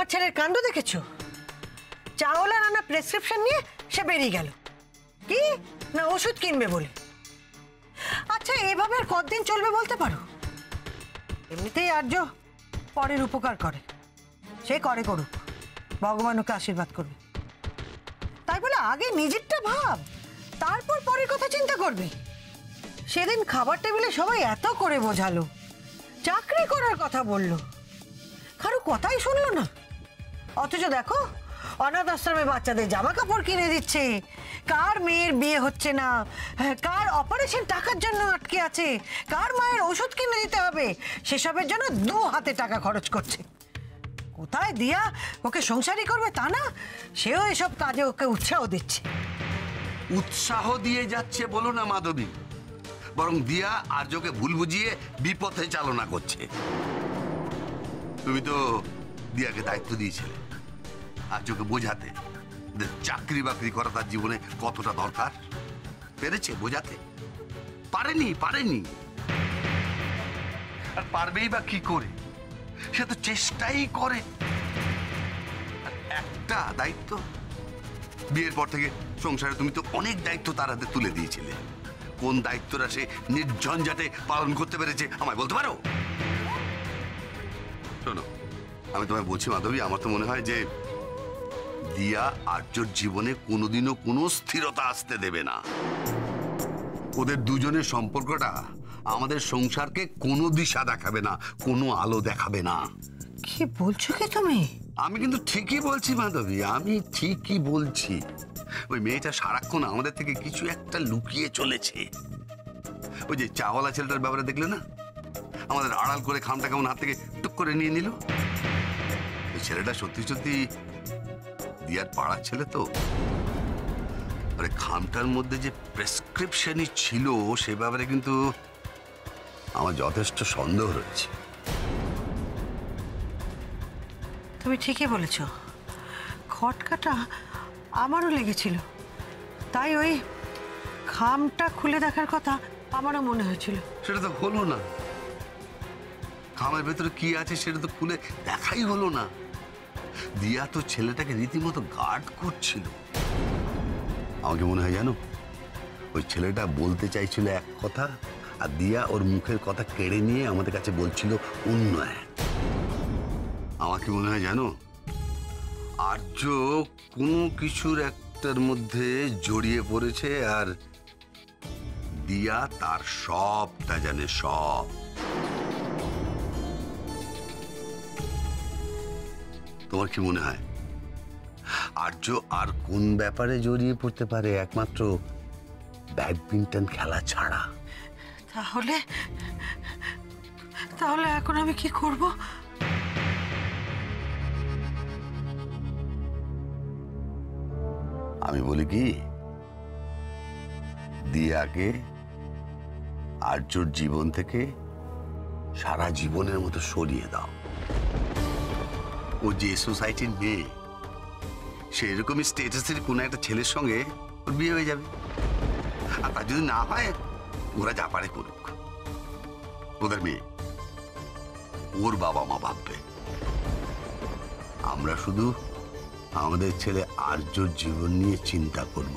আমার ছেলের কাণ্ড দেখেছো? চাওয়াল আর আনা প্রেসক্রিপশন নিয়ে সে বেরিয়ে গেল। কি না ওষুধ কিনবে বলে। আচ্ছা এভাবে আর কতদিন চলবে বলতে পারো? এমনিতেই আর্য পরের উপকার করে, সে করে করুক, ভগবান ওকে আশীর্বাদ করবে। তাই বলে আগে নিজেরটা ভাব, তারপর পরের কথা চিন্তা করবি। সেদিন খাবার টেবিলে সবাই এত করে বোঝালো, চাকরি করার কথা বললো, কারো কথাই শুনলো না। অথচ দেখো অনাথ আশ্রমে বাচ্চাদের জামা কাপড় কিনে দিচ্ছে, কার মেয়ের বিয়ে হচ্ছে না, কার অপারেশন টাকার জন্য আটকে আছে, কার মায়ের ওষুধ কিনে দিতে হবে, সেসবের জন্য 2 হাতে টাকা খরচ করছে। কোথায় দিয়া ওকে সংসারই করবে তা না, সেও এসব কাজে ওকে উৎসাহ দিচ্ছে। উৎসাহ দিয়ে যাচ্ছে বলো না মাধবী, বরং দিয়া আর্যকে ভুল বুঝিয়ে বিপথে চালনা করছে। তুমি তো দিয়াকে দায়িত্ব দিয়েছিলে আর্যকে বোঝাতে চাকরি বাকরি করা তার জীবনে কতটা দরকার। পেরেছে বোঝাতে? পারেনি। আর পারবেই বা কি করে? সে তো চেষ্টাই করে। একটা দায়িত্ব, বিয়ের পর থেকে সংসারে তুমি তো অনেক দায়িত্ব তার হাতে তুলে দিয়েছিলে। কোন দায়িত্বটা সে নির্ঝঞ্ঝাটে পালন করতে পেরেছে আমায় বলতে পারো? শোনো, আমি তোমায় বলছি মাধবী, আমার তো মনে হয় যে দিয়া আর্যর জীবনে কোনোদিনও কোনো স্থিরতা আসতে দেবে না। ওদের দুজনের সম্পর্কটা আমাদের সংসারকে কোনো দিশা দেখাবে না, কোনো আলো দেখাবে না। কি বলছো কি তুমি? আমি কিন্তু ঠিকই বলছি মাধবী, আমি ঠিকই বলছি। ওই মেয়েটা সারাক্ষণ আমাদের থেকে কিছু একটা লুকিয়ে চলেছে। ওই যে চাওয়ালা ছেলেটার ব্যাপারে দেখলে না, আমাদের আড়াল করে খামটা কেমন হাত থেকে টুক করে নিয়ে নিল। ওই ছেলেটা সত্যি সত্যি দিয়ার পাড়ার ছেলে তো। আরে খামটার মধ্যে যে প্রেসক্রিপশনই ছিল সে ব্যাপারে কিন্তু আমার যথেষ্ট সন্দেহ রয়েছে। তুমি ঠিকই বলেছ, খটকাটা আমারও লেগেছিল, তাই ওই খামটা খুলে দেখার কথা আমারও মনে হয়েছিল। সেটা তো হলো না। খামের ভেতরে কি আছে সেটা তো খুলে দেখাই হলো না। দিয়া তো ছেলেটাকে রীতিমতো গার্ড করছিল। আমাকে মনে হয় জানো, ওই ছেলেটা বলতে চাইছিল এক কথা, আর দিয়া ওর মুখের কথা কেড়ে নিয়ে আমাদের কাছে বলছিল অন্য এক। আমাকে মনে হয় জানো, আর্য কোনো কিছুর একটার মধ্যে জড়িয়ে পড়েছে, আর দিয়া তার সবটা জানে, সব। তোমার কি মনে হয় আর্য আর কোন ব্যাপারে জড়িয়ে পড়তে পারে? একমাত্র ব্যাডমিন্টন খেলা ছাড়া। তাহলে এখন আমি কি করব? আমি বলি কি, দিয়াকে আর্যর জীবন থেকে সারা জীবনের মতো সরিয়ে দাও। ও যে সোসাইটির মেয়ে, সেরকমই স্টেটাসের কোন একটা ছেলের সঙ্গে ওর বিয়ে হয়ে যাবে। আর তার যদি না হয়, ওরা যা পারে করুক। ওদের মেয়ে, ওর বাবা মা ভাববে। আমরা শুধু আমাদের ছেলে আর্যর জীবন নিয়ে চিন্তা করব,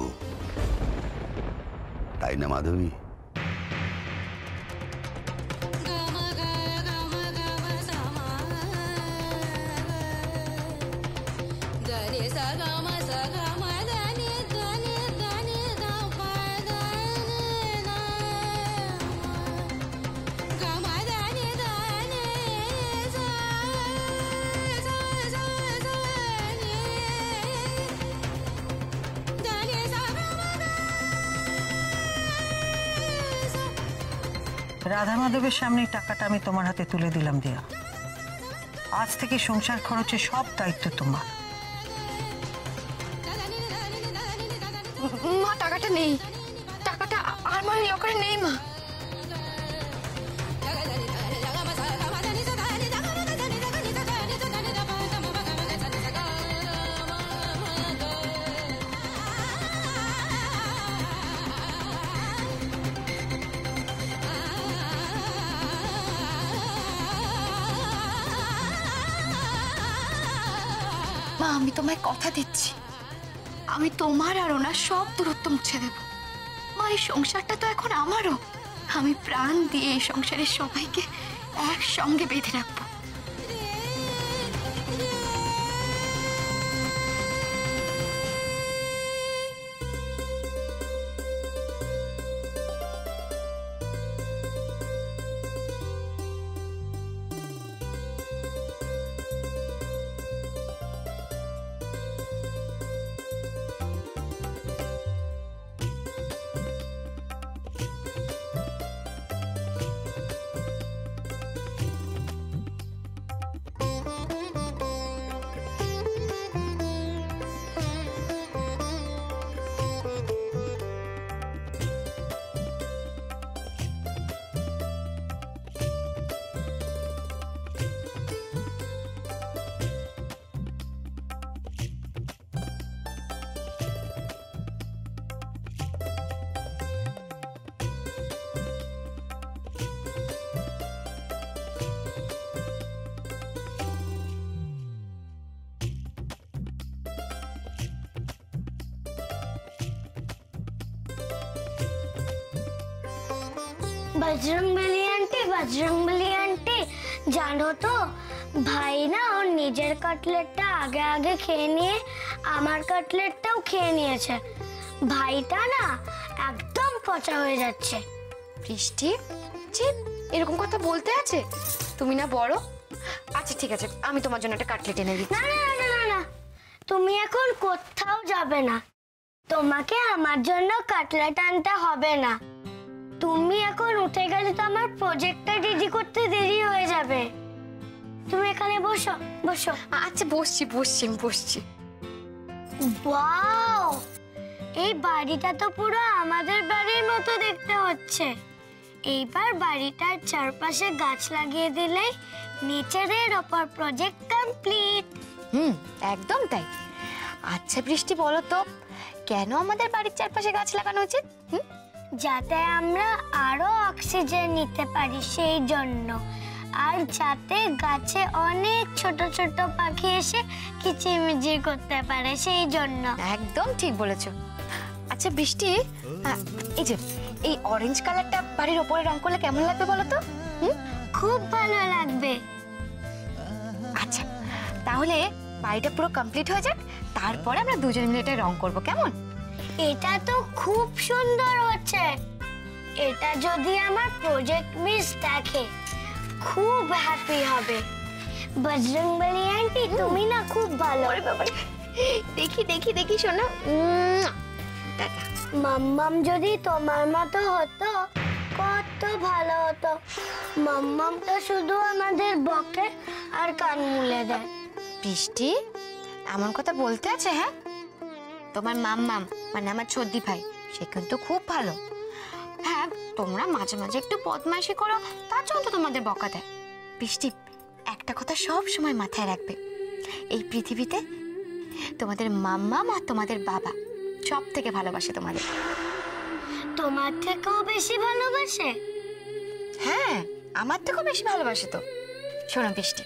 তাই না মাধবী? রাধা মাধবের সামনে টাকাটা আমি তোমার হাতে তুলে দিলাম দিয়া। আজ থেকে সংসার খরচের সব দায়িত্ব তোমার। মা টাকাটা নেই, টাকাটা আমার লকারে নেই মা। মা আমি তোমায় কথা দিচ্ছি, আমি তোমার আর ওনার সব দূরত্ব মুছে দেব। মা এই সংসারটা তো এখন আমারও, আমি প্রাণ দিয়ে এই সংসারের সবাইকে একসঙ্গে বেঁধে রাখবো। बजरंगबली आंटी জানো তো ভাই না ওর নিজের কাটলেটটা আগে আগে খেয়ে নিয়ে আমার কাটলেটটাও খেয়ে নিয়েছে। ভাইটা না একদম পচা হয়ে যাচ্ছে। বৃষ্টি, চিপ এরকম কথা বলতে আছে? তুমি না বড়। আচ্ছা ঠিক আছে, আমি তোমার জন্য একটা কাটলেট এনে দিচ্ছি। না না না না না, তুমি এখন কোথাও যাবে না, তোমাকে আমার জন্য কাটলেট আনতে হবে না। তুমি এখন উঠে গেলে তো আমার প্রজেক্টটা রেডি করতে দেরি হয়ে যাবে। তুমি এখানে বসো বসো। আচ্ছা বসছি বসছি আমি বসছি। ওয়াও, এই বাড়িটা তো পুরো আমাদের বাড়ির মতো দেখতে হচ্ছে। এইবার বাড়িটার চারপাশে গাছ লাগিয়ে দিলেই নেচারের ওপর প্রজেক্ট কমপ্লিট। একদম তাই। আচ্ছা বৃষ্টি বলো তো, কেন আমাদের বাড়ির চারপাশে গাছ লাগানো উচিত? যাতে আমরা আরো অক্সিজেন নিতে পারি সেই জন্য, আর যাতে গাছে অনেক ছোট ছোট পাখি এসে কিচিরমিচির করতে পারে সেই জন্য। একদম ঠিক বলেছো। আচ্ছা বৃষ্টি, এই যে এই অরেঞ্জ কালারটা বাড়ির ওপরে রং করলে কেমন লাগবে বলো তো? খুব ভালো লাগবে। আচ্ছা তাহলে বাড়িটা পুরো কমপ্লিট হয়ে যাক, তারপরে আমরা দুজন মিলে এটা রং করব, কেমন? এটা তো খুব সুন্দর হচ্ছে। এটা যদি আমার প্রজেক্ট মিস দেখে খুব হ্যাপি হবে। বজরংবলী আন্টি তুমি না খুব ভালো। দেখি দেখি দেখি শোনা। মাম্মাম যদি তোমার মতো হতো কত ভালো হতো। মাম্মাম তো শুধু আমাদের বকে আর কান মুলে দেয়। বৃষ্টি এমন কথা বলতে আছে? হ্যাঁ, তোমার মাম্মাম মানে আমার ছোদ্দি ভাই, সে কিন্তু খুব ভালো। হ্যাঁ, তোমরা মাঝে মাঝে একটু বদমাইশি করো, তার জন্য তো তোমাদের বকা দেয়। বৃষ্টি একটা কথা সব সময় মাথায় রাখবে, এই পৃথিবীতে তোমাদের মাম্মাম আর তোমাদের বাবা সব থেকে ভালোবাসে তোমাদের। তোমার থেকেও বেশি ভালোবাসে? হ্যাঁ, আমার থেকেও বেশি ভালোবাসে তো। শোনো বৃষ্টি,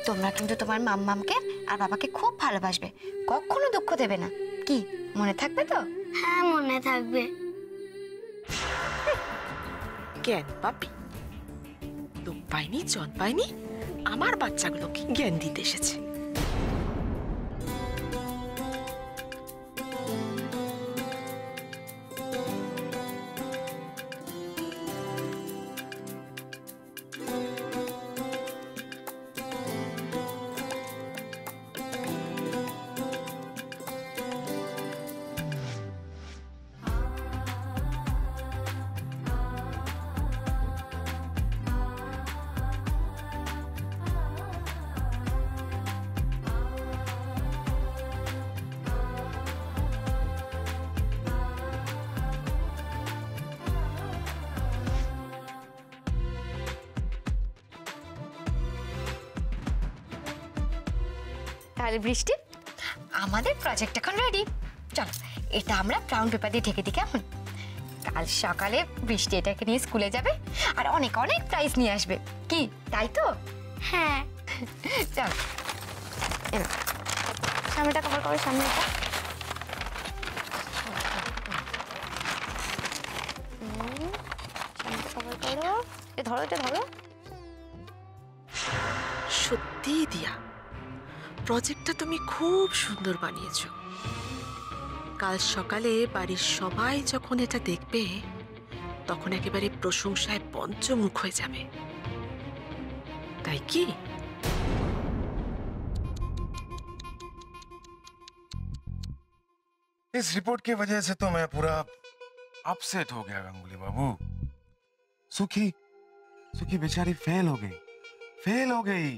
তোমরা কিন্তু তোমার মাম্মামকে আর বাবাকে খুব ভালোবাসবে, কখনো দুঃখ দেবে না। কি মনে থাকবে তো? হ্যাঁ মনে থাকবে। জ্ঞান পাবি, লোক পাইনি জন পাইনি, আমার বাচ্চাগুলোকে জ্ঞান দিতে এসেছে। তাহলে বৃষ্টি, আমাদের প্রজেক্ট এখন রেডি। চলো এটা আমরা ব্রাউন পেপার দিয়ে ঢেকে দিই, কেমন? কাল সকালে বৃষ্টি এটাকে নিয়ে স্কুলে যাবে আর অনেক অনেক প্রাইজ নিয়ে আসবে। কি তাই তো? হ্যাঁ চল সামনেটা কভার করো, সামনেটা। সামনেটা কভার করো, এটা ধরো, এটা ধরো। সত্যি দিয়া, প্রজেক্টটা তুমি খুব সুন্দর বানিয়েছো। কাল সকালে বাড়ির সবাই যখন এটা দেখবে তখন একেবারে প্রশংসায় পঞ্চমুখ হয়ে যাবে, তাই কি? इस रिपोर्ट की वजह से तो मैं पूरा अपसेट हो गया गांगुली बाबू। सुखी सुखी बेचारी फेल हो गई, फेल हो गई।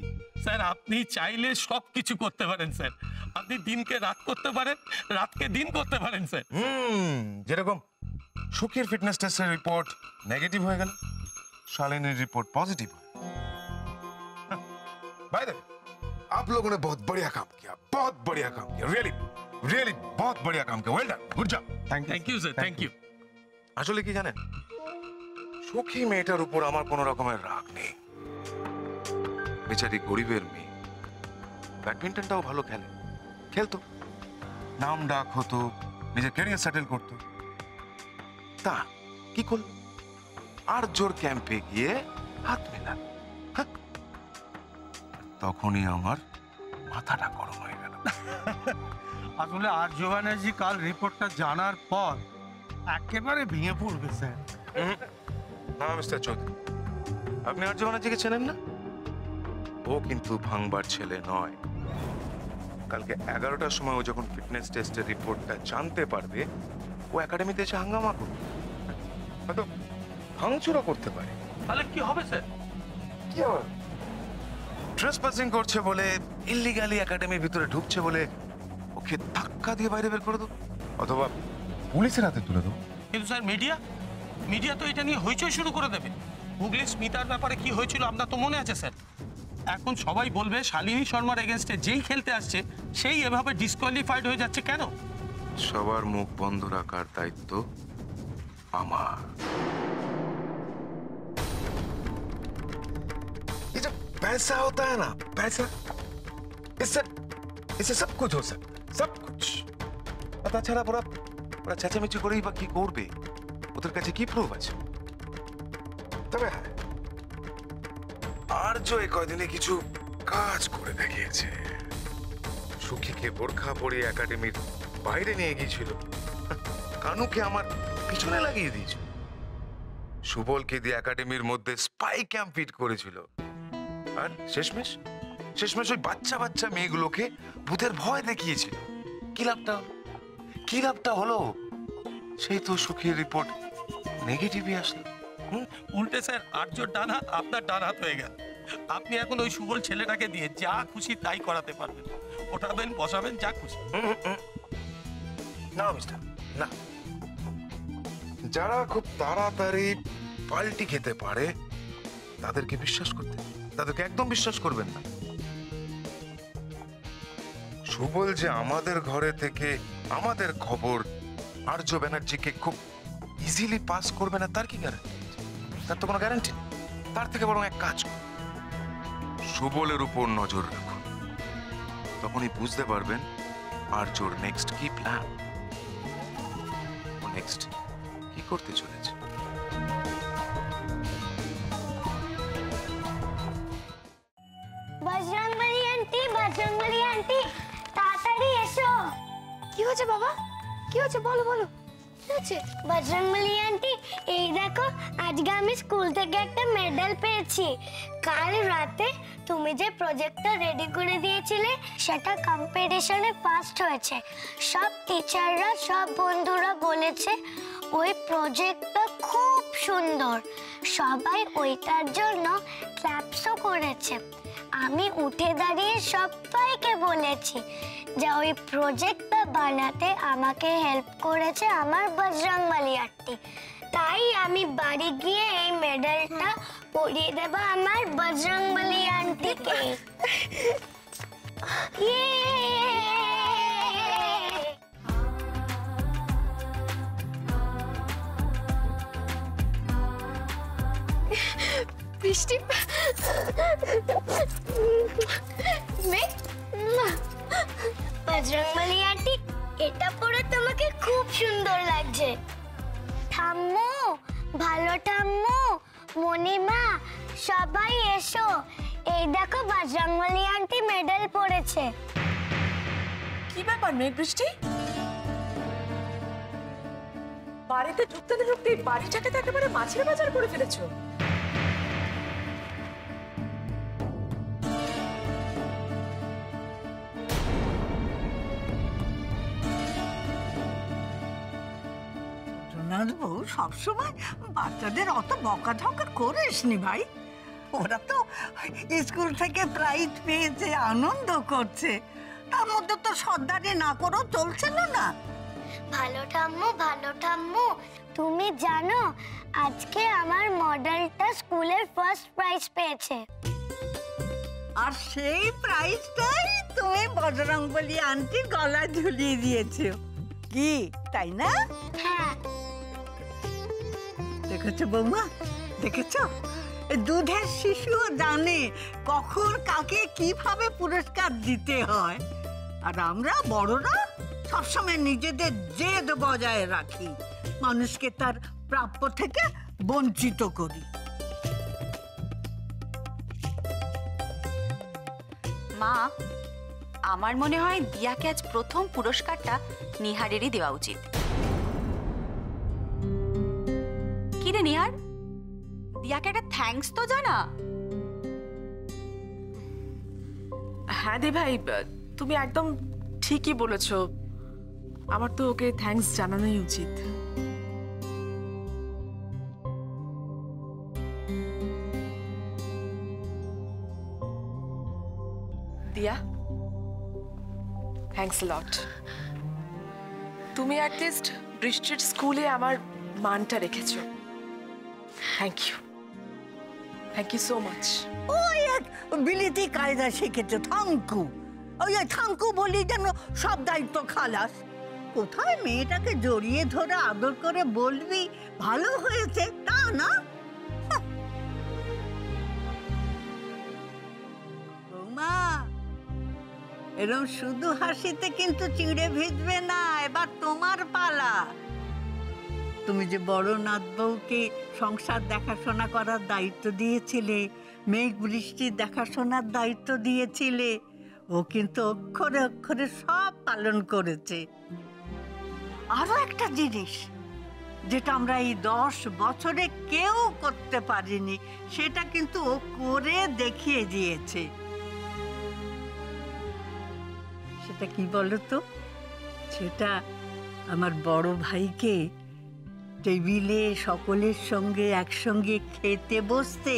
স্যার আপনি চাইলে সব কিছু করতে পারেন স্যার। আপনি দিনকে রাত করতে পারেন, রাতকে দিন করতে পারেন স্যার। যেরকম সুখীর ফিটনেস টেস্টের রিपोर्ट नेगेटिव हो गया, शालिनीर report positive. By the way, आप लोगों ने बहुत बढ़िया काम किया, बहुत बढ़िया काम किया, रियली रियली बहुत बढ़िया काम किया, well done, good job. Thank you sir, thank you. আসলে কি জানেন, সুখী মেয়েটার উপর আমার কোনো রকমের রাগ নেই। বেচারি গরিবের মেয়ে, ব্যাডমিন্টনটাও ভালো খেলে, খেলতো, নাম ডাক হতো, নিজের ক্যারিয়ার সেটেল করতো। তা কি করল, আর জোর ক্যাম্পে গিয়ে হাত মেলাল। তখনই আমার মাথাটা গরম হয়ে গেল। আসলে আর্য ব্যানার্জি কাল রিপোর্টটা জানার পর একেবারে ভেঙে পড়বে স্যার। না মিস্টার চৌধুরী, আপনি আর্য ব্যানার্জিকে চেনেন না? ও কিন্তু ভাঙবার ছেলে নয়। কালকে 11টার সময় ও যখন ফিটনেস টেস্টের রিপোর্টটা জানতে পারবে, ও একাডেমিতে এসে হাঙ্গামা করবে, হয়তো ভাঙচুরা করতে পারে। তাহলে কি হবে স্যার? কি হবে? ট্রেসপাসিং করছে বলে, ইল্লিগালি একাডেমির ভিতরে ঢুকছে বলে ওকে ধাক্কা দিয়ে বাইরে বের করে দেবো, অথবা পুলিশের হাতে তুলে দেবো। কিন্তু স্যার মিডিয়া মিডিয়া তো এটা নিয়ে হইচই শুরু করে দেবে। হুগলি স্মিতার ব্যাপারে কি হয়েছিল আপনার তো মনে আছে স্যার। এখন সবাই বলবে শালিনী শর্মার এগেনস্টে যেই খেলতে আসছে সেই এভাবে ডিসকোয়ালিফাইড হয়ে যাচ্ছে কেন? সবার মুখ বন্ধ রাখার দায়িত্ব আমার। ये जो पैसा होता है ना, पैसा, इससे सब कुछ हो सकता है, सब कुछ। আর তাছাড়া ওরা চেঁচামেচি করেই বা কি করবে? ওদের কাছে কি প্রুফ আছে? তবে হ্যাঁ, আর যে কয়দিনে কিছু কাজ করে দেখিয়েছে। সুখীকে বোরখা পরিয়ে একাডেমির বাইরে নিয়ে গিয়েছিল, কানুকে আমার পিছনে লাগিয়ে দিয়েছিল, সুবলকে দিয়ে একাডেমির মধ্যে স্পাই ক্যাম্প ফিট করেছিল, আর শেষমেশ ওই বাচ্চা বাচ্চা মেয়েগুলোকে ভূতের ভয় দেখিয়েছিল। কি লাভটা হলো? সেই তো সুখীর রিপোর্ট নেগেটিভই আসলো। উল্টে স্যার আর্যর ডান হাত আপনার ডান হাত হয়ে গেল। আপনি এখন ওই সুবল ছেলেটাকে দিয়ে যা খুশি তাই করাতে পারবেন, ওঠাবেন বসাবেন যা খুশি। না মিস্টার, না। যারা খুব তাড়াতাড়ি পাল্টি খেতে পারে তাদেরকে বিশ্বাস করতে, তাদেরকে একদম বিশ্বাস করবেন না। সুবল যে আমাদের ঘরে থেকে আমাদের খবর আর্য ব্যানার্জিকে খুব ইজিলি পাস করবে না তার কি গ্যারান্টি? তার তো কোনো গ্যারান্টি নেই। তার থেকে বরং এক কাজ করুন, সুবলের উপর নজর রাখুন, তখনই বুঝতে পারবেন আর্যর নেক্সট কি প্ল্যান, ও নেক্সট কি করতে চলেছে। বজরংবলী আন্টি তাড়াতাড়ি এসো। কি হয়েছে বাবা? কি হয়েছে? বলো বলো, কি হয়েছে? বজরংবলী আন্টি, এই দেখো আজকে আমি স্কুল থেকে একটা মেডেল পেয়েছি। কাল রাতে তুমি যে প্রজেক্টটা রেডি করে দিয়েছিলে সেটা কম্পিটিশনে ফার্স্ট হয়েছে। সব টিচাররা, সব বন্ধুরা বলেছে ওই প্রজেক্টটা খুব সুন্দর। সবাই ওইটার জন্য ক্ল্যাপসও করেছে। আমি উঠে দাঁড়িয়ে সবাইকে বলেছি যে ওই প্রজেক্টটা বানাতে আমাকে হেল্প করেছে আমার বজরংবলী আন্টি। তাই আমি বাড়ি গিয়ে এই মেডেলটা পরিয়ে দেব আমার বজরংবলী আন্টিকে। বৃষ্টি মেঘ বজরংবলী আন্টি, এটা পরে তোমাকে খুব সুন্দর লাগছে। ঠাম্মু, ভালো ঠাম্মু, মণিমা, সবাই এসো। এই দেখো বজরংবলী আন্টি মেডেল পরেছে। কি ব্যাপার মেঘ বৃষ্টি? বাড়িতে ঢুকতে না ঢুকতেই বাড়িটাকে তো একেবারে মাছের বাজার করে ফেলেছো। রোনাদ বউ সবসময় বাচ্চাদের অত বকাঝকা করিসনি ভাই। ওরা তো স্কুল থেকে প্রাইজ পেয়েছে, আনন্দ করছে, তার মধ্যে তো সর্দারি না করেও চলছে না। ভালো ঠাম্মু, ভালো ঠাম্মু, তুমি জানো আজকে আমার মডেলটা স্কুলের ফার্স্ট প্রাইজ পেয়েছে। আর সেই প্রাইজটাই তুমি বজরংবলী আন্টির গলায় ঝুলিয়ে দিয়েছো, কি তাই না? হ্যাঁ। দেখেছো বৌমা, দেখেছো? দুধের শিশুও জানে কখন কাকে কিভাবে পুরস্কার দিতে হয়। আর আমরা বড়রা সবসময় নিজেদের জেদ বজায় রাখি, মানুষকে তার প্রাপ্য থেকে বঞ্চিত করি। মা, আমার মনে হয় দিয়াকে আজ প্রথম পুরস্কারটা নিহারেরই দেওয়া উচিত। কি রে নিহার, দিয়াকে একটা থ্যাঙ্কস তো জানা। হ্যাঁ দি ভাই, তুমি একদম ঠিকই বলেছো। আমার তো ওকে থ্যাঙ্কস জানানোই উচিত। দিয়া, থ্যাঙ্কস আ লট। তুমি অ্যাটলিস্ট বৃষ্টির স্কুলে আমার মানটা রেখেছো। Thank you, thank you so much. ওই এক বিলিতি কায়দা শিখেছো, থাঙ্কু। ওই থাঙ্কু বলি যেন সব দায়িত্ব খালাস। কোথায় মেয়েটাকে জড়িয়ে ধরে আদর করে বলবি ভালো হয়েছে, তা না। বৌমা, এরকম শুধু হাসিতে কিন্তু চিড়ে ভিজবে না, এবার তোমার পালা। তুমি যে বড় নাত বউকে সংসার দেখাশোনা করার দায়িত্ব দিয়েছিলে, মেঘ বৃষ্টির দেখাশোনার দায়িত্ব দিয়েছিলে, ও কিন্তু অক্ষরে অক্ষরে সব পালন করেছে। আরো একটা জিনিস যেটা আমরা এই 10 বছরে কেউ করতে পারিনি, সেটা কিন্তু ও করে দেখিয়ে দিয়েছে। সেটা কি বলো তো? সেটা আমার বড় ভাইকে টেবিলে সকলের সঙ্গে একসঙ্গে খেতে বসতে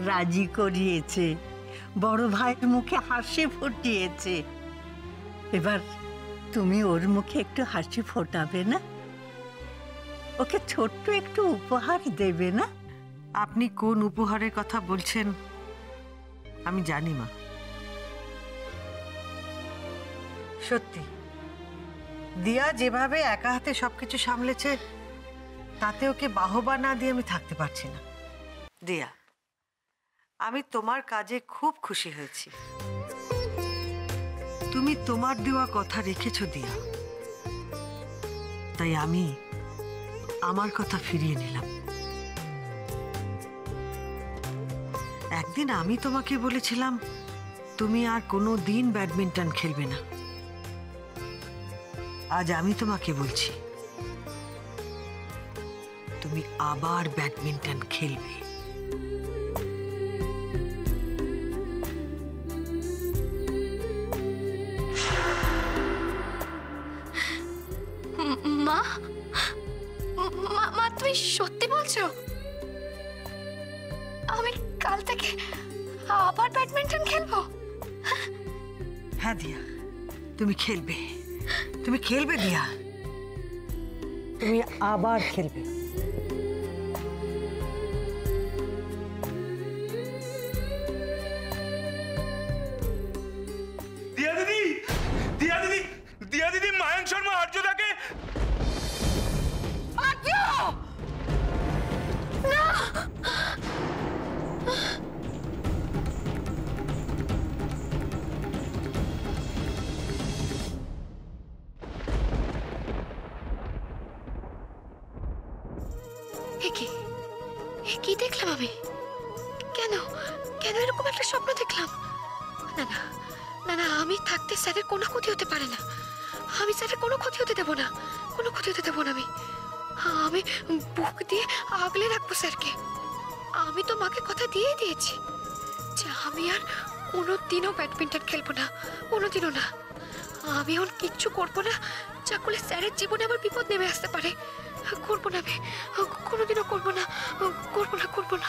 রাজি করিয়েছে, বড় ভাইয়ের মুখে হাসি ফুটিয়েছে। এবার তুমি ওর মুখে একটু হাসি ফোটাবে না? ওকে ছোট্ট একটু উপহার দেবে না? আপনি কোন উপহারের কথা বলছেন আমি জানি মা। সত্যি দিয়া যেভাবে একা হাতে সবকিছু সামলেছে, তাতে ওকে বাহবা না দিয়ে আমি থাকতে পারছি না। দিয়া, আমি তোমার কাজে খুব খুশি হয়েছি। তুমি তোমার দেওয়া কথা রেখেছো দিয়া, তাই আমি আমার কথা ফিরিয়ে নিলাম। একদিন আমি তোমাকে বলেছিলাম তুমি আর কোনো দিন ব্যাডমিন্টন খেলবে না। আজ আমি তোমাকে বলছি তুমি আবার ব্যাডমিন্টন খেলবে। মা, মা তুমি সত্যি বলছো? আমি কাল থেকে আবার ব্যাডমিন্টন খেলবো? হ্যাঁ দিয়া, তুমি খেলবে, তুমি খেলবে দিয়া, তুমি আবার খেলবে। দিয়া দিদি, দিয়া দিদি, দিয়া দিদি, মায়াঙ্ক শর্মা আর্যদাকে কি দেখলাম আমি? কেন কেন এরকম একটা স্বপ্ন দেখলাম? না না না না, আমি থাকতে স্যারের কোনো ক্ষতি হতে পারে না। আমি স্যারের কোনো ক্ষতি হতে দেবো না, কোনো ক্ষতি হতে দেবো না। আমি বুক দিয়ে আগলে রাখবো স্যারকে। আমি তো মাকে কথা দিয়েই দিয়েছি যে আমি আর কোনোদিনও ব্যাডমিন্টন খেলবো না, কোনোদিনও না। আমি এখন কিচ্ছু করবো না যা করলে স্যারের জীবনে আমার বিপদ নেমে আসতে পারে। করবো না, আমি কোনোদিনও করবো না, করবো না, করবো না।